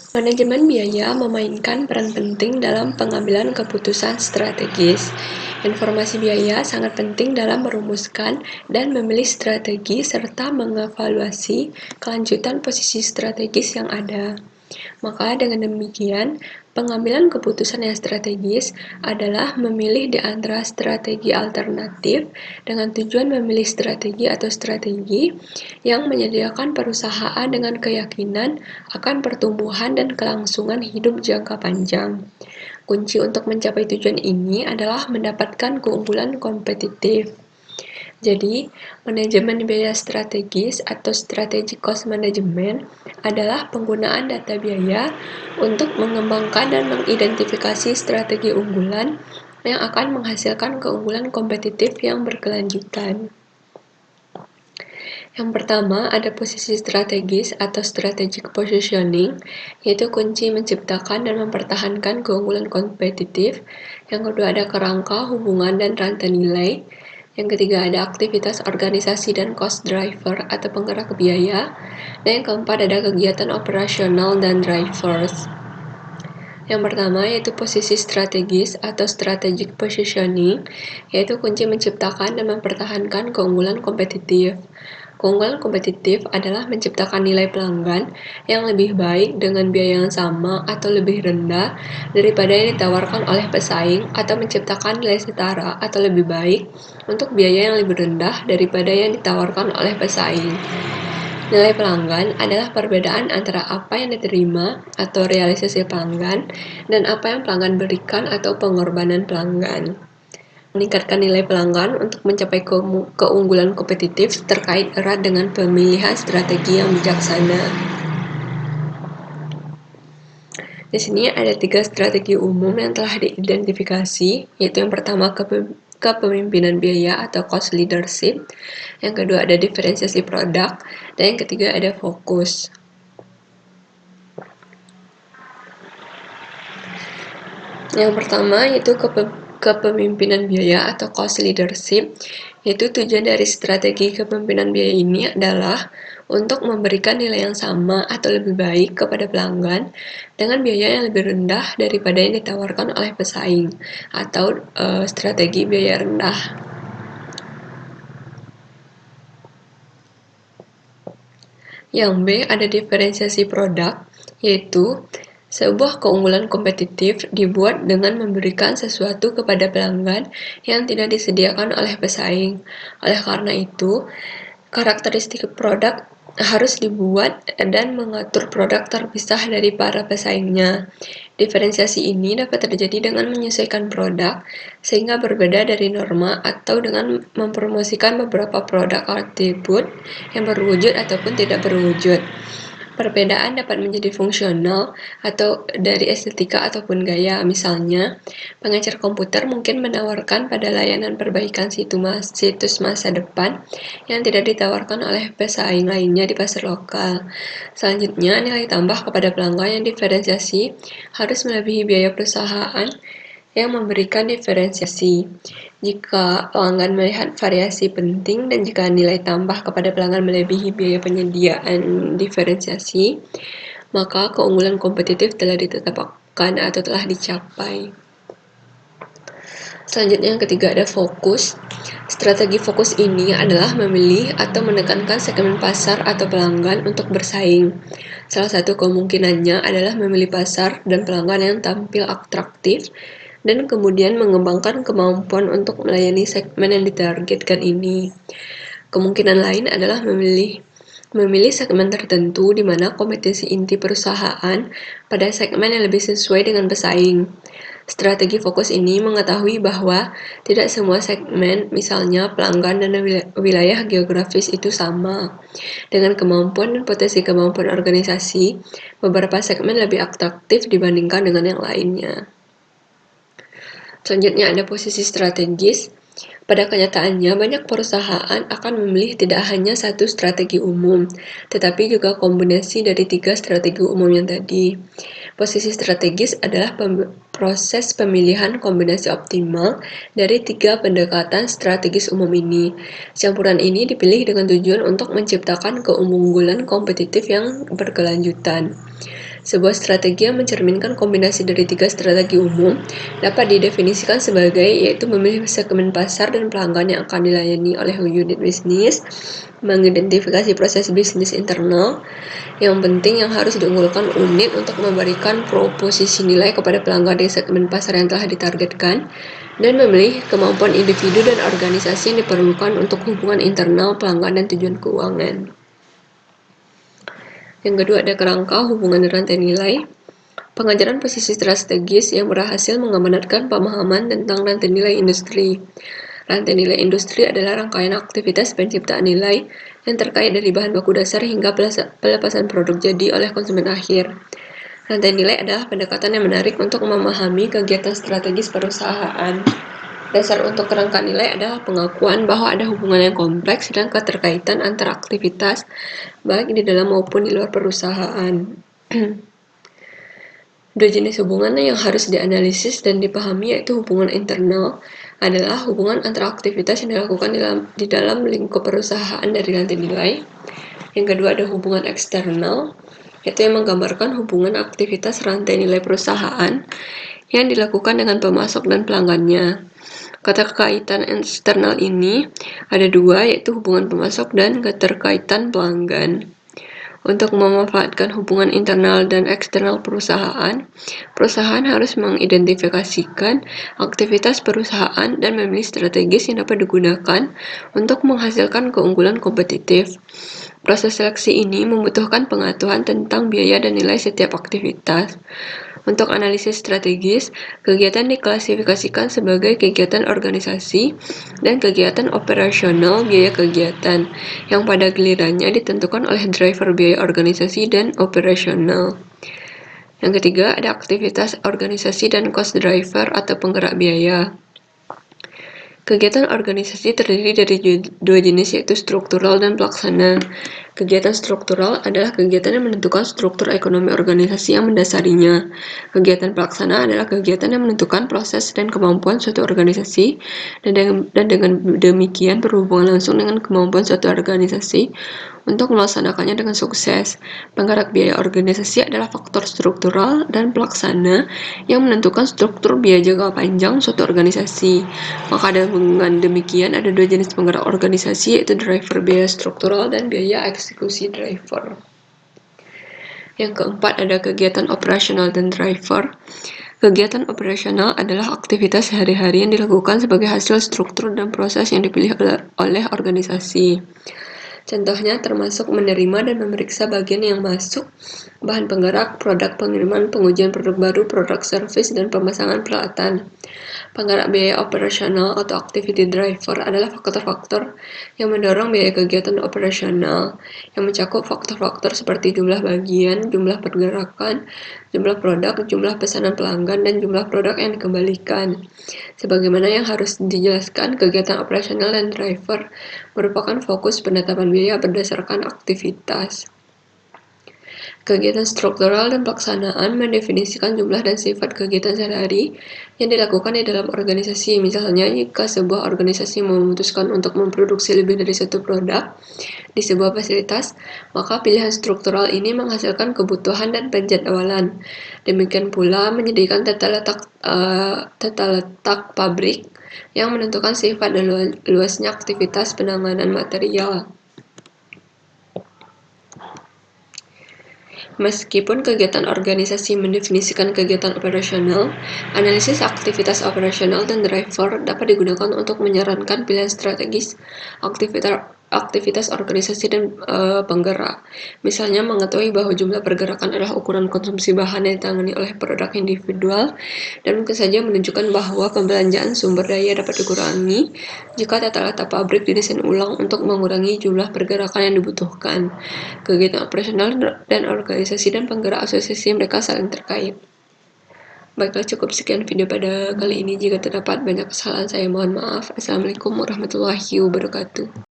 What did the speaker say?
Manajemen biaya memainkan peran penting dalam pengambilan keputusan strategis. Informasi biaya sangat penting dalam merumuskan dan memilih strategi serta mengevaluasi kelanjutan posisi strategis yang ada. Maka dengan demikian, pengambilan keputusan yang strategis adalah memilih di antara strategi alternatif dengan tujuan memilih strategi atau strategi yang menyediakan perusahaan dengan keyakinan akan pertumbuhan dan kelangsungan hidup jangka panjang. Kunci untuk mencapai tujuan ini adalah mendapatkan keunggulan kompetitif. Jadi, manajemen biaya strategis atau strategic cost management adalah penggunaan data biaya untuk mengembangkan dan mengidentifikasi strategi unggulan yang akan menghasilkan keunggulan kompetitif yang berkelanjutan. Yang pertama, ada posisi strategis atau strategic positioning, yaitu kunci menciptakan dan mempertahankan keunggulan kompetitif. Yang kedua, ada kerangka, hubungan, dan rantai nilai. Yang ketiga, ada aktivitas organisasi dan cost driver atau penggerak biaya. Dan yang keempat, ada kegiatan operasional dan drivers. Yang pertama yaitu posisi strategis atau strategic positioning, yaitu kunci menciptakan dan mempertahankan keunggulan kompetitif. Keunggulan kompetitif adalah menciptakan nilai pelanggan yang lebih baik dengan biaya yang sama atau lebih rendah daripada yang ditawarkan oleh pesaing, atau menciptakan nilai setara atau lebih baik untuk biaya yang lebih rendah daripada yang ditawarkan oleh pesaing. Nilai pelanggan adalah perbedaan antara apa yang diterima atau realisasi pelanggan dan apa yang pelanggan berikan atau pengorbanan pelanggan. Meningkatkan nilai pelanggan untuk mencapai keunggulan kompetitif terkait erat dengan pemilihan strategi yang bijaksana. Di sini ada 3 strategi umum yang telah diidentifikasi, yaitu yang pertama kepemimpinan biaya atau cost leadership, yang kedua ada diferensiasi produk, dan yang ketiga ada fokus. Yang pertama yaitu kepemimpinan biaya atau cost leadership, yaitu tujuan dari strategi kepemimpinan biaya ini adalah untuk memberikan nilai yang sama atau lebih baik kepada pelanggan dengan biaya yang lebih rendah daripada yang ditawarkan oleh pesaing, atau strategi biaya rendah. Yang B ada diferensiasi produk, yaitu sebuah keunggulan kompetitif dibuat dengan memberikan sesuatu kepada pelanggan yang tidak disediakan oleh pesaing. Oleh karena itu, karakteristik produk harus dibuat dan mengatur produk terpisah dari para pesaingnya. Diferensiasi ini dapat terjadi dengan menyesuaikan produk sehingga berbeda dari norma, atau dengan mempromosikan beberapa produk atribut yang berwujud ataupun tidak berwujud. Perbedaan dapat menjadi fungsional atau dari estetika ataupun gaya. Misalnya, pengecer komputer mungkin menawarkan pada layanan perbaikan situs masa depan yang tidak ditawarkan oleh pesaing lainnya di pasar lokal. Selanjutnya, nilai tambah kepada pelanggan yang diferensiasi harus melebihi biaya perusahaan yang memberikan diferensiasi. Jika pelanggan melihat variasi penting dan jika nilai tambah kepada pelanggan melebihi biaya penyediaan diferensiasi, maka keunggulan kompetitif telah ditetapkan atau telah dicapai. Selanjutnya yang ketiga ada fokus. Strategi fokus ini adalah memilih atau menekankan segmen pasar atau pelanggan untuk bersaing. Salah satu kemungkinannya adalah memilih pasar dan pelanggan yang tampil atraktif dan kemudian mengembangkan kemampuan untuk melayani segmen yang ditargetkan ini. Kemungkinan lain adalah memilih segmen tertentu di mana kompetisi inti perusahaan pada segmen yang lebih sesuai dengan pesaing. Strategi fokus ini mengetahui bahwa tidak semua segmen, misalnya pelanggan dan wilayah geografis, itu sama. Dengan kemampuan dan potensi kemampuan organisasi, beberapa segmen lebih atraktif dibandingkan dengan yang lainnya. Selanjutnya ada posisi strategis. Pada kenyataannya, banyak perusahaan akan memilih tidak hanya satu strategi umum, tetapi juga kombinasi dari 3 strategi umum yang tadi. Posisi strategis adalah proses pemilihan kombinasi optimal dari 3 pendekatan strategis umum ini. Campuran ini dipilih dengan tujuan untuk menciptakan keunggulan kompetitif yang berkelanjutan. Sebuah strategi yang mencerminkan kombinasi dari 3 strategi umum dapat didefinisikan sebagai yaitu memilih segmen pasar dan pelanggan yang akan dilayani oleh unit bisnis, mengidentifikasi proses bisnis internal, yang penting yang harus diunggulkan unit untuk memberikan proposisi nilai kepada pelanggan di segmen pasar yang telah ditargetkan, dan memilih kemampuan individu dan organisasi yang diperlukan untuk hubungan internal pelanggan dan tujuan keuangan. Yang kedua ada kerangka hubungan rantai nilai. Pengajaran posisi strategis yang berhasil mengamanatkan pemahaman tentang rantai nilai industri. Rantai nilai industri adalah rangkaian aktivitas penciptaan nilai yang terkait dari bahan baku dasar hingga pelepasan produk jadi oleh konsumen akhir. Rantai nilai adalah pendekatan yang menarik untuk memahami kegiatan strategis perusahaan. Dasar untuk kerangka nilai adalah pengakuan bahwa ada hubungan yang kompleks dan keterkaitan antara aktivitas, baik di dalam maupun di luar perusahaan. Dua jenis hubungan yang harus dianalisis dan dipahami yaitu hubungan internal adalah hubungan antara aktivitas yang dilakukan di dalam lingkup perusahaan dari rantai nilai. Yang kedua ada hubungan eksternal, yaitu yang menggambarkan hubungan aktivitas rantai nilai perusahaan yang dilakukan dengan pemasok dan pelanggannya. Keterkaitan eksternal ini ada dua, yaitu hubungan pemasok dan keterkaitan pelanggan. Untuk memanfaatkan hubungan internal dan eksternal perusahaan, perusahaan harus mengidentifikasikan aktivitas perusahaan dan memilih strategis yang dapat digunakan untuk menghasilkan keunggulan kompetitif. Proses seleksi ini membutuhkan pengetahuan tentang biaya dan nilai setiap aktivitas. Untuk analisis strategis, kegiatan diklasifikasikan sebagai kegiatan organisasi dan kegiatan operasional biaya kegiatan, yang pada gilirannya ditentukan oleh driver biaya organisasi dan operasional. Yang ketiga, ada aktivitas organisasi dan cost driver atau penggerak biaya. Kegiatan organisasi terdiri dari dua jenis, yaitu struktural dan pelaksana. Kegiatan struktural adalah kegiatan yang menentukan struktur ekonomi organisasi yang mendasarinya. Kegiatan pelaksana adalah kegiatan yang menentukan proses dan kemampuan suatu organisasi, dan dengan demikian berhubungan langsung dengan kemampuan suatu organisasi untuk melaksanakannya dengan sukses. Penggerak biaya organisasi adalah faktor struktural dan pelaksana yang menentukan struktur biaya jangka panjang suatu organisasi. Maka dengan demikian ada dua jenis penggerak organisasi, yaitu driver biaya struktural dan biaya eksekusi driver. Yang keempat ada kegiatan operasional dan driver. Kegiatan operasional adalah aktivitas sehari-hari yang dilakukan sebagai hasil struktur dan proses yang dipilih oleh organisasi. Contohnya termasuk menerima dan memeriksa bagian yang masuk, bahan penggerak, produk pengiriman, pengujian produk baru, produk servis, dan pemasangan peralatan. Penggerak biaya operasional atau activity driver adalah faktor-faktor yang mendorong biaya kegiatan operasional, yang mencakup faktor-faktor seperti jumlah bagian, jumlah pergerakan, jumlah produk, jumlah pesanan pelanggan, dan jumlah produk yang dikembalikan. Sebagaimana yang harus dijelaskan, kegiatan operasional dan driver merupakan fokus penetapan biaya berdasarkan aktivitas. Kegiatan struktural dan pelaksanaan mendefinisikan jumlah dan sifat kegiatan sehari-hari yang dilakukan di dalam organisasi. Misalnya, jika sebuah organisasi memutuskan untuk memproduksi lebih dari satu produk di sebuah fasilitas, maka pilihan struktural ini menghasilkan kebutuhan dan penjadwalan. Demikian pula menyediakan tata letak pabrik yang menentukan sifat dan luasnya aktivitas penanganan material. Meskipun kegiatan organisasi mendefinisikan kegiatan operasional, analisis aktivitas operasional dan driver dapat digunakan untuk menyarankan pilihan strategis aktivitas organisasi dan penggerak. Misalnya mengetahui bahwa jumlah pergerakan adalah ukuran konsumsi bahan yang ditangani oleh produk individual, dan mungkin saja menunjukkan bahwa pembelanjaan sumber daya dapat dikurangi jika tata letak pabrik didesain ulang untuk mengurangi jumlah pergerakan yang dibutuhkan. Kegiatan operasional dan organisasi dan penggerak asosiasi mereka saling terkait. Baiklah, cukup sekian video pada kali ini. Jika terdapat banyak kesalahan, saya mohon maaf. Assalamualaikum warahmatullahi wabarakatuh.